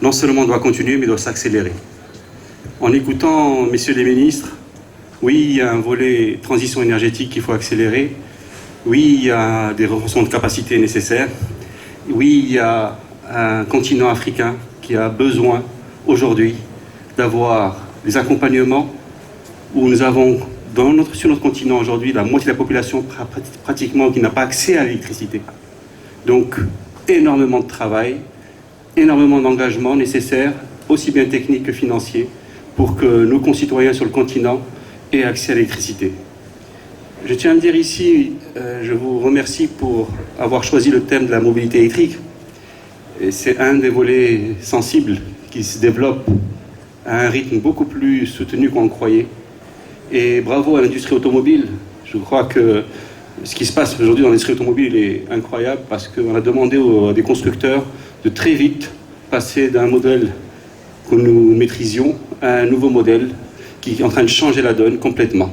Non seulement doit continuer, mais doit s'accélérer. En écoutant messieurs les ministres, oui, il y a un volet transition énergétique qu'il faut accélérer. Oui, il y a des renforcements de capacité nécessaires. Oui, il y a un continent africain qui a besoin aujourd'hui d'avoir des accompagnements où nous avons sur notre continent aujourd'hui la moitié de la population pratiquement qui n'a pas accès à l'électricité. Donc, énormément de travail, énormément d'engagement nécessaire, aussi bien technique que financier, pour que nos concitoyens sur le continent aient accès à l'électricité. Je tiens à le dire ici, je vous remercie pour avoir choisi le thème de la mobilité électrique. C'est un des volets sensibles qui se développe à un rythme beaucoup plus soutenu qu'on le croyait. Et bravo à l'industrie automobile. Je crois que ce qui se passe aujourd'hui dans l'industrie automobile est incroyable parce qu'on a demandé à des constructeurs de très vite passer d'un modèle que nous maîtrisions à un nouveau modèle qui est en train de changer la donne complètement.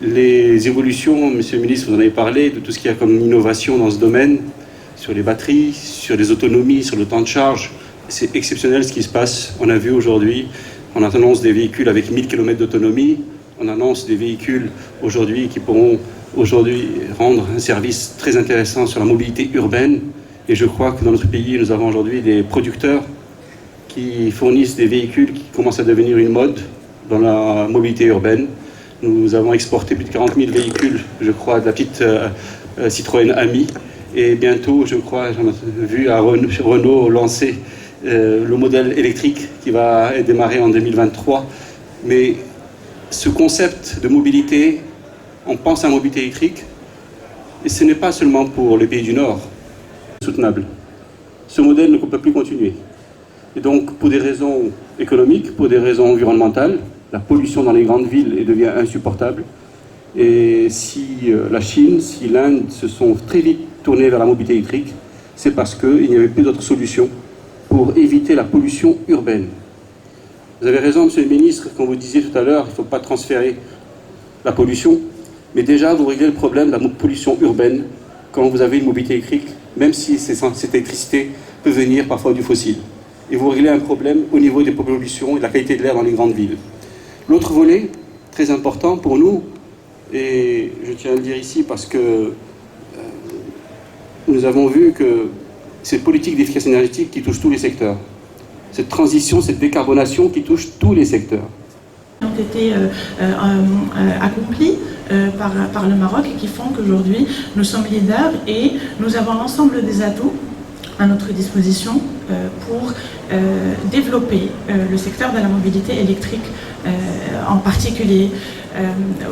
Les évolutions, monsieur le ministre, vous en avez parlé, de tout ce qu'il y a comme innovation dans ce domaine, sur les batteries, sur les autonomies, sur le temps de charge, c'est exceptionnel ce qui se passe. On a vu aujourd'hui, on annonce des véhicules avec 1000 km d'autonomie, on annonce des véhicules aujourd'hui qui pourront aujourd'hui rendre un service très intéressant sur la mobilité urbaine. Et je crois que dans notre pays, nous avons aujourd'hui des producteurs qui fournissent des véhicules qui commencent à devenir une mode dans la mobilité urbaine. Nous avons exporté plus de 40 000 véhicules, je crois, de la petite Citroën Ami. Et bientôt, je crois, j'en ai vu à Renault lancer le modèle électrique qui va démarrer en 2023. Mais ce concept de mobilité, on pense à mobilité électrique, et ce n'est pas seulement pour les pays du Nord. Soutenable. Ce modèle ne peut plus continuer. Et donc, pour des raisons économiques, pour des raisons environnementales, la pollution dans les grandes villes devient insupportable. Et si la Chine, si l'Inde se sont très vite tournés vers la mobilité électrique, c'est parce qu'il n'y avait plus d'autre solution pour éviter la pollution urbaine. Vous avez raison, monsieur le ministre, quand vous disiez tout à l'heure, il ne faut pas transférer la pollution, mais déjà vous réglez le problème de la pollution urbaine quand vous avez une mobilité électrique, même si cette électricité peut venir parfois du fossile. Et vous réglez un problème au niveau des pollutions et de la qualité de l'air dans les grandes villes. L'autre volet, très important pour nous, et je tiens à le dire ici parce que nous avons vu que cette politique d'efficacité énergétique qui touche tous les secteurs, cette transition, cette décarbonation qui touche tous les secteurs. Ont été accomplis par le Maroc et qui font qu'aujourd'hui nous sommes leaders et nous avons l'ensemble des atouts à notre disposition pour développer le secteur de la mobilité électrique en particulier.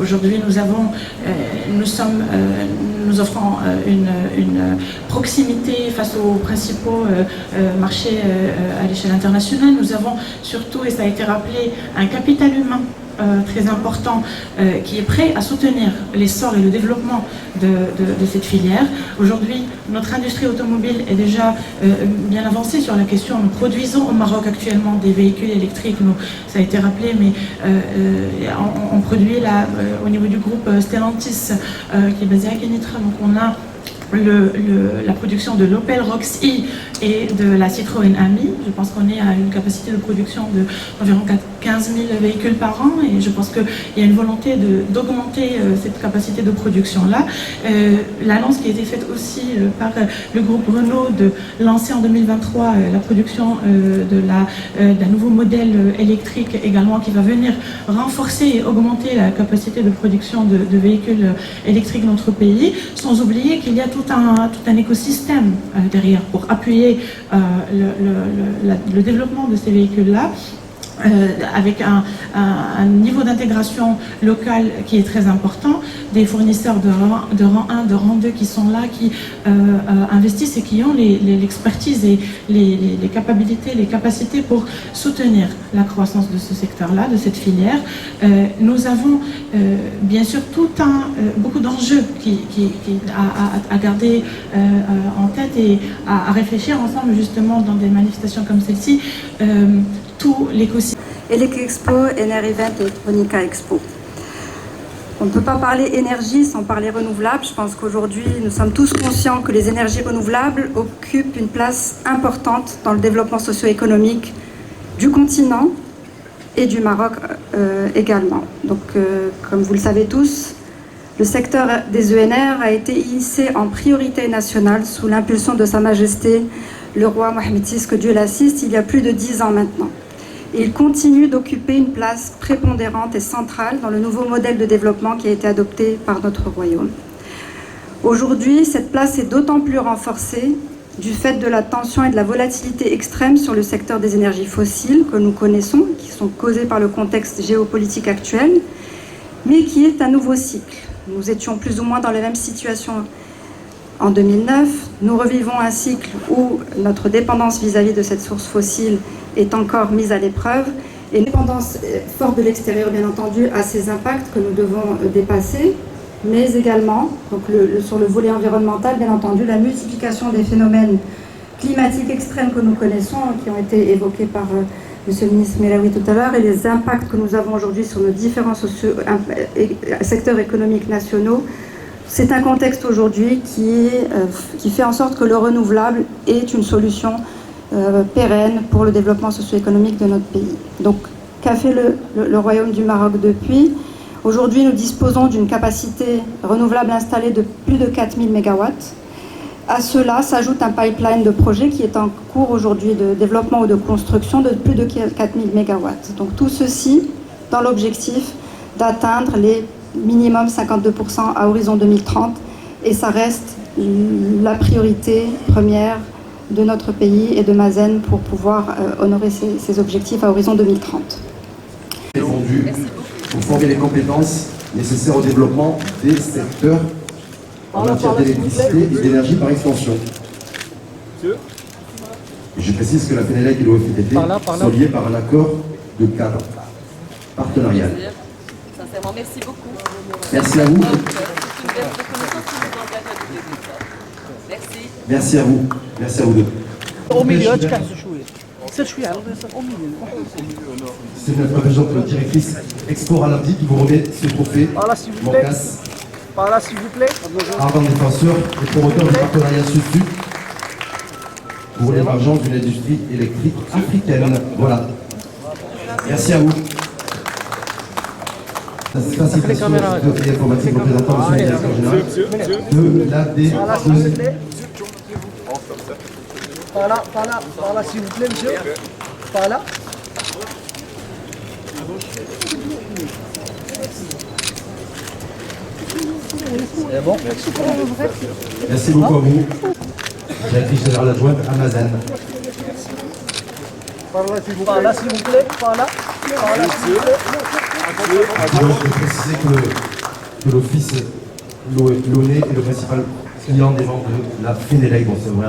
Aujourd'hui, nous offrons une proximité face aux principaux marchés à l'échelle internationale. Nous avons surtout, et ça a été rappelé, un capital humain très important qui est prêt à soutenir l'essor et le développement de cette filière. Aujourd'hui, notre industrie automobile est déjà bien avancée sur la question. Nous produisons au Maroc actuellement des véhicules électriques. Ça a été rappelé, mais on produit là, au niveau du groupe Stellantis qui est basé à Kenitra. Donc on a la production de l'Opel Rocks-i et de la Citroën Ami. Je pense qu'on est à une capacité de production d'environ 15 000 véhicules par an et je pense qu'il y a une volonté d'augmenter cette capacité de production-là. L'annonce qui a été faite aussi par le groupe Renault de lancer en 2023 la production d'un nouveau modèle électrique également qui va venir renforcer et augmenter la capacité de production de véhicules électriques dans notre pays, sans oublier qu'il y a tout un écosystème derrière pour appuyer le développement de ces véhicules-là. avec un niveau d'intégration locale qui est très important, des fournisseurs de rang 1, de rang 2 qui sont là, qui investissent et qui ont l'expertise et les capacités pour soutenir la croissance de ce secteur-là, de cette filière. Nous avons bien sûr beaucoup d'enjeux à garder en tête et à réfléchir ensemble justement dans des manifestations comme celle-ci. Tout l'écosystème. Elec Expo, Ener Event et Monica Expo. On ne peut pas parler énergie sans parler renouvelable. Je pense qu'aujourd'hui, nous sommes tous conscients que les énergies renouvelables occupent une place importante dans le développement socio-économique du continent et du Maroc également. Donc, comme vous le savez tous, le secteur des ENR a été hissé en priorité nationale sous l'impulsion de Sa Majesté le roi Mohamed VI, que Dieu l'assiste, il y a plus de 10 ans maintenant. Et il continue d'occuper une place prépondérante et centrale dans le nouveau modèle de développement qui a été adopté par notre royaume. Aujourd'hui, cette place est d'autant plus renforcée du fait de la tension et de la volatilité extrême sur le secteur des énergies fossiles que nous connaissons, qui sont causées par le contexte géopolitique actuel, mais qui est un nouveau cycle. Nous étions plus ou moins dans la même situation en 2009, nous revivons un cycle où notre dépendance vis-à-vis de cette source fossile est encore mise à l'épreuve et une dépendance forte de l'extérieur, bien entendu, a ses impacts que nous devons dépasser, mais également, donc sur le volet environnemental, bien entendu, la multiplication des phénomènes climatiques extrêmes que nous connaissons, qui ont été évoqués par Monsieur le ministre Melaoui tout à l'heure, et les impacts que nous avons aujourd'hui sur nos différents secteurs économiques nationaux. C'est un contexte aujourd'hui qui fait en sorte que le renouvelable est une solution pérenne pour le développement socio-économique de notre pays. Donc, qu'a fait le Royaume du Maroc depuis ? Aujourd'hui, nous disposons d'une capacité renouvelable installée de plus de 4000 MW. À cela s'ajoute un pipeline de projets qui est en cours aujourd'hui de développement ou de construction de plus de 4000 MW. Donc, tout ceci dans l'objectif d'atteindre les minimum 52% à horizon 2030, et ça reste la priorité première de notre pays et de Mazen pour pouvoir honorer ces objectifs à horizon 2030. Répondu pour former les compétences nécessaires au développement des secteurs en matière d'électricité et d'énergie par extension. Et je précise que la FENELEC et l'OFITT sont liés par un accord de cadre partenarial. Sincèrement, merci beaucoup. Merci à vous. Merci. Merci à vous. Merci à vous deux. Au milieu, tu casses chouïa. C'est chouïa, au milieu. C'est notre adjointe directrice Expo Ralabdi qui vous remet ce trophée. Par là, s'il vous plaît. Morcas, Par là, s'il vous plaît. ardent défenseur et promoteur du partenariat Sud-Sud pour l'émergence d'une industrie électrique africaine. Voilà. Merci à vous. La facilitation de sécurité informatique représentant M. le directeur général de l'AD2. Par là, s'il vous plaît, monsieur. Par là. C'est bon. Merci beaucoup à vous. Directrice générale adjointe à Mazen. Par là, s'il vous plaît. Par là. Par là, s'il vous plaît. Je peux préciser que l'office lyonnais est le principal client des ventes de la FENELEC. Bon, c'est vrai,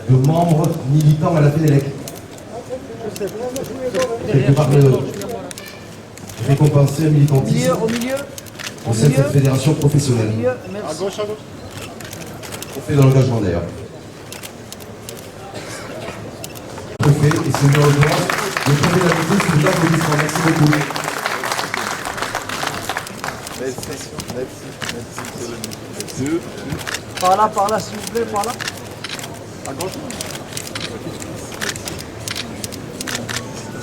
de membres militants à la FENELEC. Quelque part récompenser un militantisme Au milieu. au sein de cette fédération professionnelle. Merci. On fait dans l'engagement d'ailleurs. Trophée et c'est le trophée d'amitié sous l'applaudissement. Merci beaucoup. Merci. Par là, s'il vous plaît, par là. À gauche.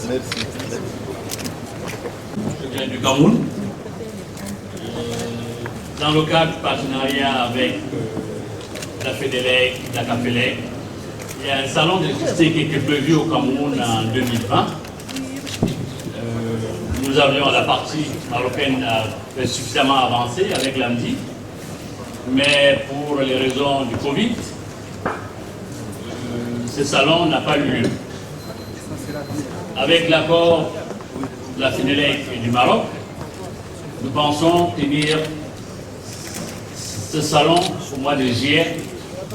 Merci. Je viens du Cameroun. Dans le cadre du partenariat avec la FENELEC, la CAPELEC, il y a un salon d'électricité qui était prévu au Cameroun en 2020. Nous avions la partie marocaine suffisamment avancée avec l'AMDI, mais pour les raisons du Covid, ce salon n'a pas eu lieu. Avec l'accord de la FENELEC et du Maroc, nous pensons tenir ce salon au mois de juillet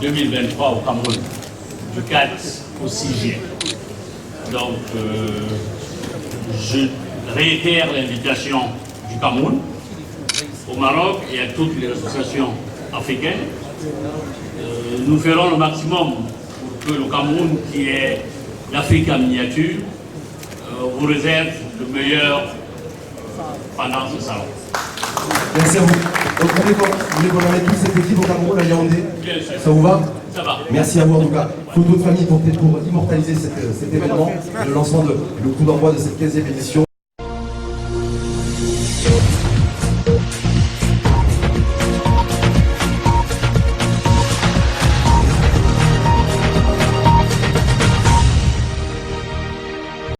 2023 au Cameroun, du 4 au 6 juillet. Donc, je réitère l'invitation du Cameroun au Maroc et à toutes les associations africaines. Nous ferons le maximum pour que le Cameroun, qui est l'Afrique en miniature, vous réserve le meilleur pendant ce salon. Merci à vous. Donc, vous voulez qu'on emmène tous ces petits au Cameroun à Yaoundé? Bien sûr. Ça vous va? Ça va. Merci à vous en tout cas. Photo de famille pour immortaliser cet événement, le lancement, le coup d'envoi de cette 15e édition.